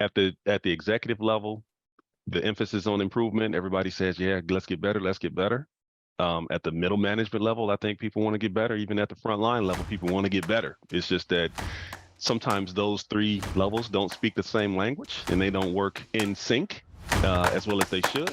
At the executive level, the emphasis on improvement. Everybody says, yeah, let's get better, let's get better. At the middle management level, I think people want to get better. Even at the front line level, people want to get better. It's just that sometimes those three levels don't speak the same language and they don't work in sync as well as they should.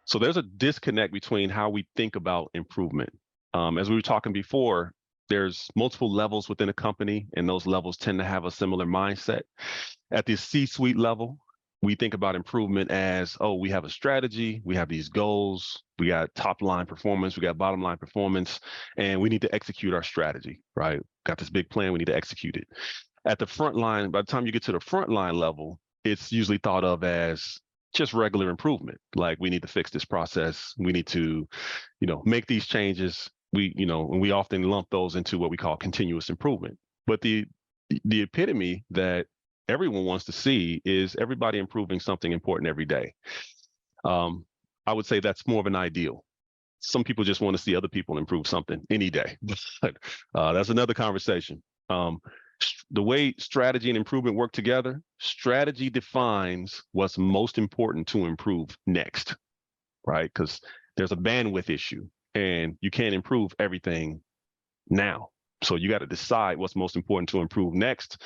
So there's a disconnect between how we think about improvement. As we were talking before, there's multiple levels within a company, and those levels tend to have a similar mindset. At the C-suite level, we think about improvement as, oh, we have a strategy, we have these goals, we got top line performance, we got bottom line performance, and we need to execute our strategy, right? Got this big plan, we need to execute it. At the front line, by the time you get to the front line level, it's usually thought of as just regular improvement. Like, we need to fix this process. We need to, make these changes. And we often lump those into what we call continuous improvement. But the epitome that everyone wants to see is everybody improving something important every day. I would say that's more of an ideal. Some people just want to see other people improve something any day. But that's another conversation. The way strategy and improvement work together, strategy defines what's most important to improve next, right? Because there's a bandwidth issue and you can't improve everything now. So you got to decide what's most important to improve next.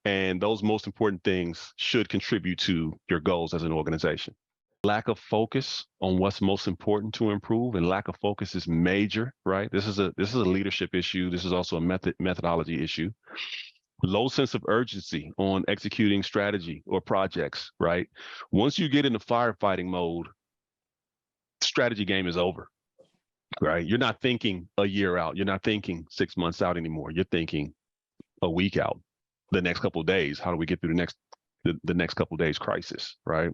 And those most important things should contribute to your goals as an organization. Lack of focus on what's most important to improve, and lack of focus is major, right? This is a leadership issue. This is also a methodology issue. Low sense of urgency on executing strategy or projects, right? Once you get into firefighting mode, strategy game is over, right? You're not thinking a year out. You're not thinking 6 months out anymore. You're thinking a week out, the next couple of days. How do we get through the next couple of days crisis, right?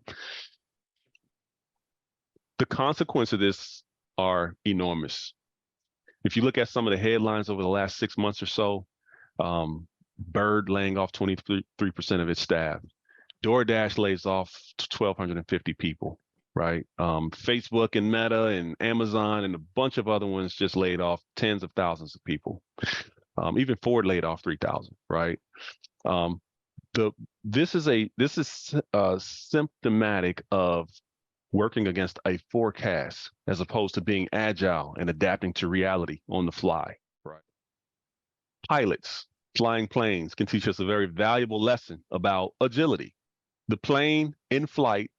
The consequences of this are enormous. If you look at some of the headlines over the last 6 months or so, Bird laying off 23% of its staff. DoorDash lays off 1,250 people, right? Facebook and Meta and Amazon and a bunch of other ones just laid off tens of thousands of people. Even Ford laid off 3,000, right? This is symptomatic of working against a forecast as opposed to being agile and adapting to reality on the fly. Right. Pilots flying planes can teach us a very valuable lesson about agility. The plane in flight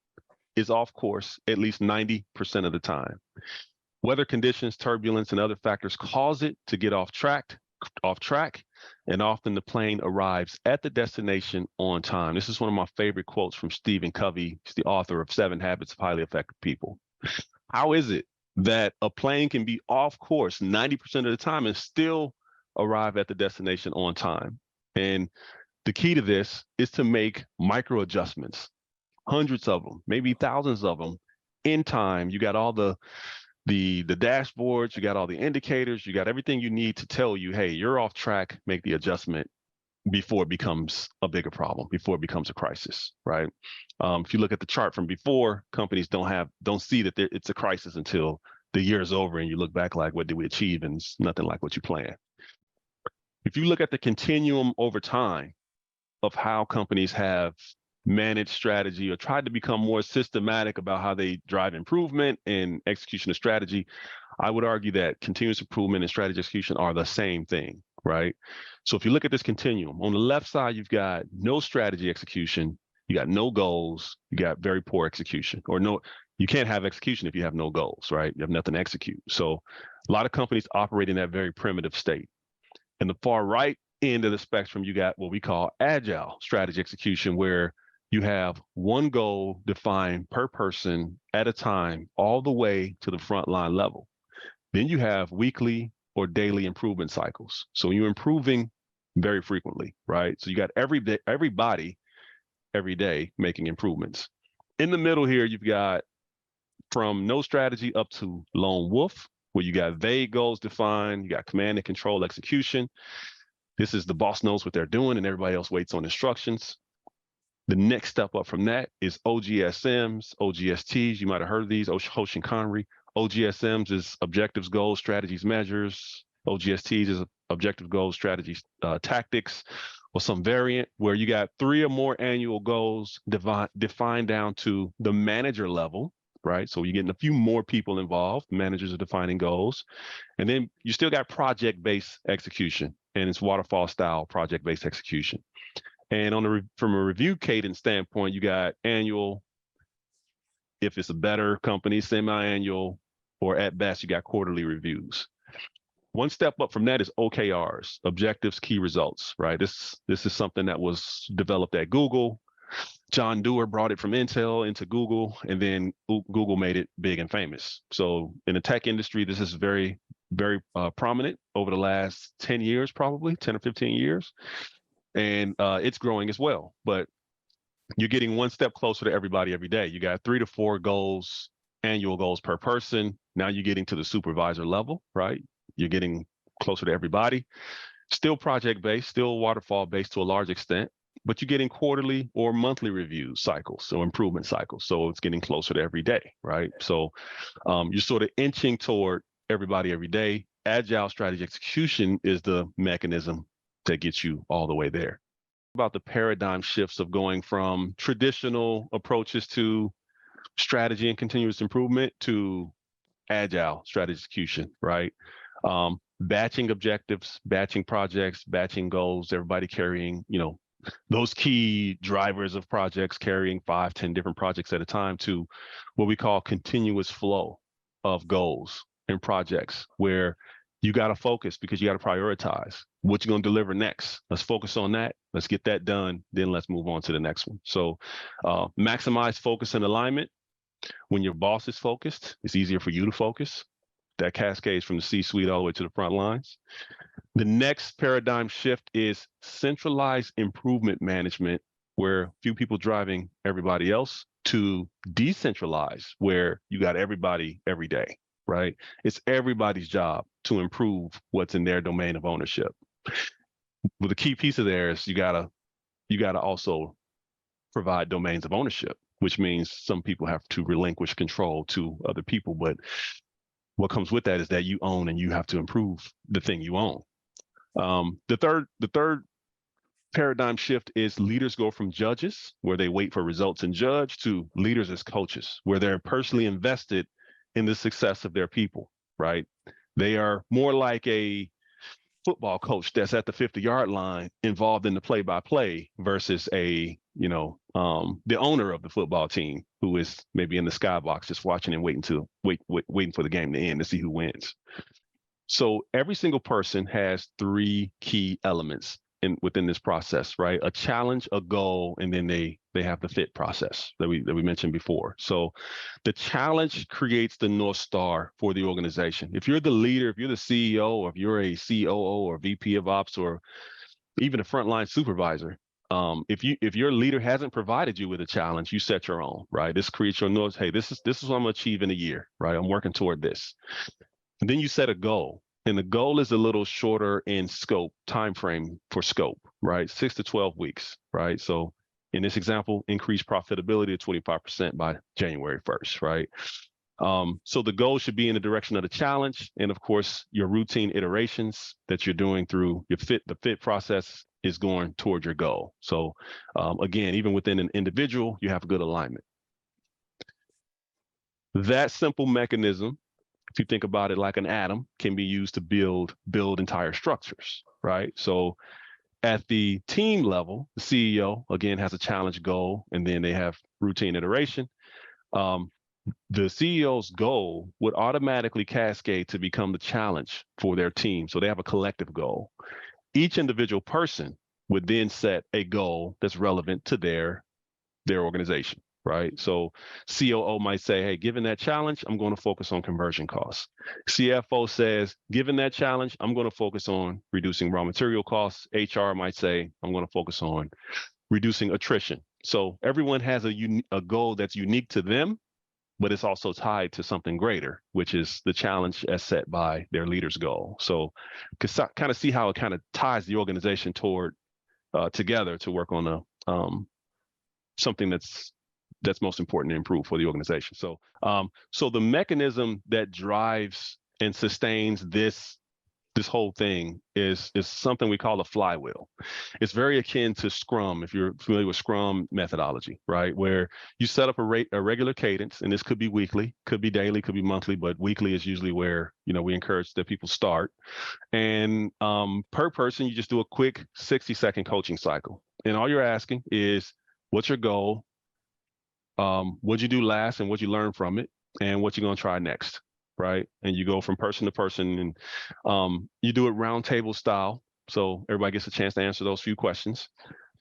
is off course at least 90% of the time. Weather conditions, turbulence, and other factors cause it to get off track, and often the plane arrives at the destination on time. This is one of my favorite quotes from Stephen Covey. He's the author of 7 Habits of Highly Effective People. How is it that a plane can be off course 90% of the time and still arrive at the destination on time? And the key to this is to make micro adjustments, hundreds of them, maybe thousands of them in time. You got all the dashboards, you got all the indicators, you got everything you need to tell you, hey, you're off track, make the adjustment before it becomes a bigger problem, before it becomes a crisis, right? If you look at the chart from before, companies don't see that it's a crisis until the year is over and you look back like, what did we achieve? And it's nothing like what you planned. If you look at the continuum over time of how companies have managed strategy or tried to become more systematic about how they drive improvement and execution of strategy, I would argue that continuous improvement and strategy execution are the same thing, right? So if you look at this continuum, on the left side, you've got no strategy execution, you got no goals, you got very poor execution, or no, you can't have execution if you have no goals, right? You have nothing to execute. So a lot of companies operate in that very primitive state. In the far right end of the spectrum, you got what we call agile strategy execution, where you have one goal defined per person at a time, all the way to the frontline level. Then you have weekly or daily improvement cycles. So you're improving very frequently, right? So you got everybody every day making improvements. In the middle here, you've got from no strategy up to lone wolf, where you got vague goals defined, you got command and control execution. This is the boss knows what they're doing and everybody else waits on instructions. The next step up from that is OGSMs, OGSTs. You might have heard of these, Hoshin Conry. OGSMs is objectives, goals, strategies, measures. OGSTs is objective, goals, strategies, tactics, or some variant where you got 3 or more annual goals defined down to the manager level, right? So you're getting a few more people involved. Managers are defining goals. And then you still got project-based execution, and it's waterfall style project-based execution. And from a review cadence standpoint, you got annual, if it's a better company, semi-annual, or at best, you got quarterly reviews. One step up from that is OKRs, objectives, key results, right? This is something that was developed at Google. John Doerr brought it from Intel into Google, and then Google made it big and famous. So in the tech industry, this is very, very prominent over the last 10 years, probably 10 or 15 years. And it's growing as well. But you're getting one step closer to everybody every day. You got 3 to 4 goals, annual goals per person. Now you're getting to the supervisor level, right? You're getting closer to everybody. Still project-based, still waterfall-based to a large extent, but you're getting quarterly or monthly review cycles, so improvement cycles. So it's getting closer to every day, right? So you're sort of inching toward everybody every day. Agile strategy execution is the mechanism that gets you all the way there. About the paradigm shifts of going from traditional approaches to strategy and continuous improvement to agile strategy execution, right? Batching objectives, batching projects, batching goals, everybody carrying, those key drivers of projects carrying 5, 10 different projects at a time to what we call continuous flow of goals and projects where you got to focus because you got to prioritize what you're going to deliver next. Let's focus on that. Let's get that done. Then let's move on to the next one. So maximize focus and alignment. When your boss is focused, it's easier for you to focus. That cascades from the C-suite all the way to the front lines. The next paradigm shift is centralized improvement management, where few people driving everybody else, to decentralized, where you got everybody every day, right? It's everybody's job to improve what's in their domain of ownership. Well, the key piece of there is you gotta also provide domains of ownership, which means some people have to relinquish control to other people, but what comes with that is that you own and you have to improve the thing you own. The third paradigm shift is leaders go from judges, where they wait for results and judge, to leaders as coaches, where they're personally invested in the success of their people, right? They are more like a football coach that's at the 50-yard line involved in the play-by-play versus the owner of the football team who is maybe in the skybox just watching and waiting for the game to end to see who wins. So every single person has 3 key elements within this process, right? A challenge, a goal, and then they have the fit process that we mentioned before. So the challenge creates the North Star for the organization. If you're the leader, if you're the CEO, or if you're a COO or VP of Ops, or even a frontline supervisor, if your leader hasn't provided you with a challenge, you set your own, right? This creates your North. Hey, this is what I'm gonna achieve in a year, right? I'm working toward this. And then you set a goal. And the goal is a little shorter in scope, time frame for scope, right? 6 to 12 weeks, right? So in this example, increase profitability to 25% by January 1st, right? So the goal should be in the direction of the challenge. And of course, your routine iterations that you're doing through the fit process is going toward your goal. So again, even within an individual, you have good alignment. That simple mechanism, if you think about it like an atom, can be used to build entire structures, right? So at the team level, the CEO, again, has a challenge goal, and then they have routine iteration. The CEO's goal would automatically cascade to become the challenge for their team. So they have a collective goal. Each individual person would then set a goal that's relevant to their organization, right? So COO might say, hey, given that challenge, I'm going to focus on conversion costs. CFO says, given that challenge, I'm going to focus on reducing raw material costs. HR might say, I'm going to focus on reducing attrition. So everyone has a goal that's unique to them, but it's also tied to something greater, which is the challenge as set by their leader's goal. So kind of see how it kind of ties the organization toward together to work on something that's most important to improve for the organization. So so the mechanism that drives and sustains this whole thing is something we call a flywheel. It's very akin to Scrum, if you're familiar with Scrum methodology, right? Where you set up a regular cadence, and this could be weekly, could be daily, could be monthly, but weekly is usually where, you know, we encourage that people start. And per person, you just do a quick 60-second coaching cycle. And all you're asking is, what's your goal? What'd you do last and what'd you learn from it? And what you gonna try next? Right? And you go from person to person, and you do it round table style. So everybody gets a chance to answer those few questions.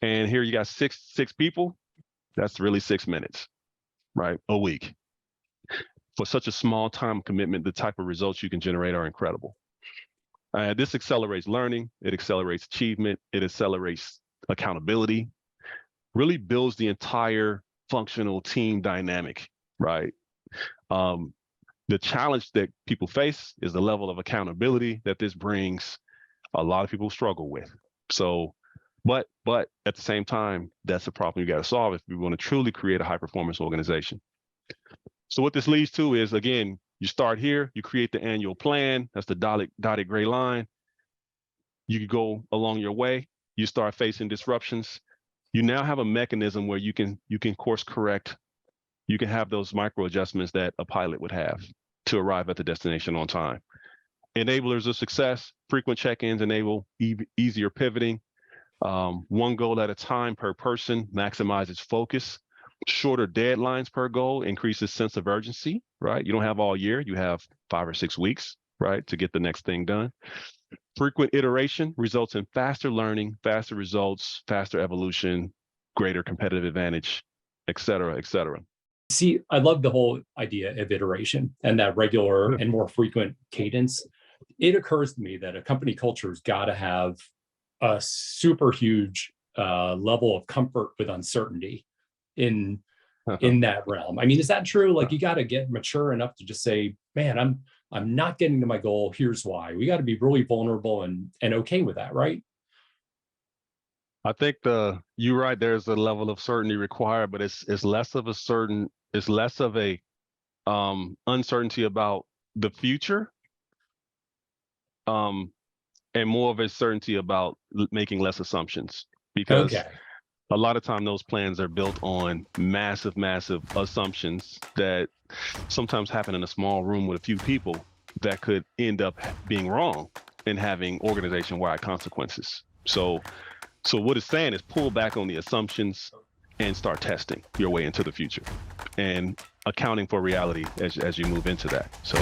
And here you got six people. That's really 6 minutes, right? A week. For such a small time commitment, the type of results you can generate are incredible. This accelerates learning, it accelerates achievement, it accelerates accountability, really builds the entire functional team dynamic, right? The challenge that people face is the level of accountability that this brings. A lot of people struggle with. So, but at the same time, that's a problem you got to solve if we want to truly create a high performance organization. So what this leads to is, again, you start here, you create the annual plan. That's the dotted gray line. You go along your way, you start facing disruptions. You now have a mechanism where you can course correct. You can have those micro adjustments that a pilot would have to arrive at the destination on time. Enablers of success, frequent check-ins enable easier pivoting. One goal at a time per person maximizes focus. Shorter deadlines per goal increases sense of urgency, right? You don't have all year, you have 5 or 6 weeks, right, to get the next thing done. Frequent iteration results in faster learning, faster results, faster evolution, greater competitive advantage, et cetera, et cetera. See, I love the whole idea of iteration and that regular and more frequent cadence. It occurs to me that a company culture has got to have a super huge level of comfort with uncertainty in that realm. I mean, is that true? Like, you got to get mature enough to just say, man, I'm not getting to my goal. Here's why. We got to be really vulnerable and okay with that, right? I think you're right. There's a level of certainty required, but it's less of a uncertainty about the future, and more of a certainty about making less assumptions. Because a lot of time those plans are built on massive assumptions that sometimes happen in a small room with a few people that could end up being wrong and having organization-wide consequences. So what it's saying is pull back on the assumptions and start testing your way into the future and accounting for reality as you move into that. So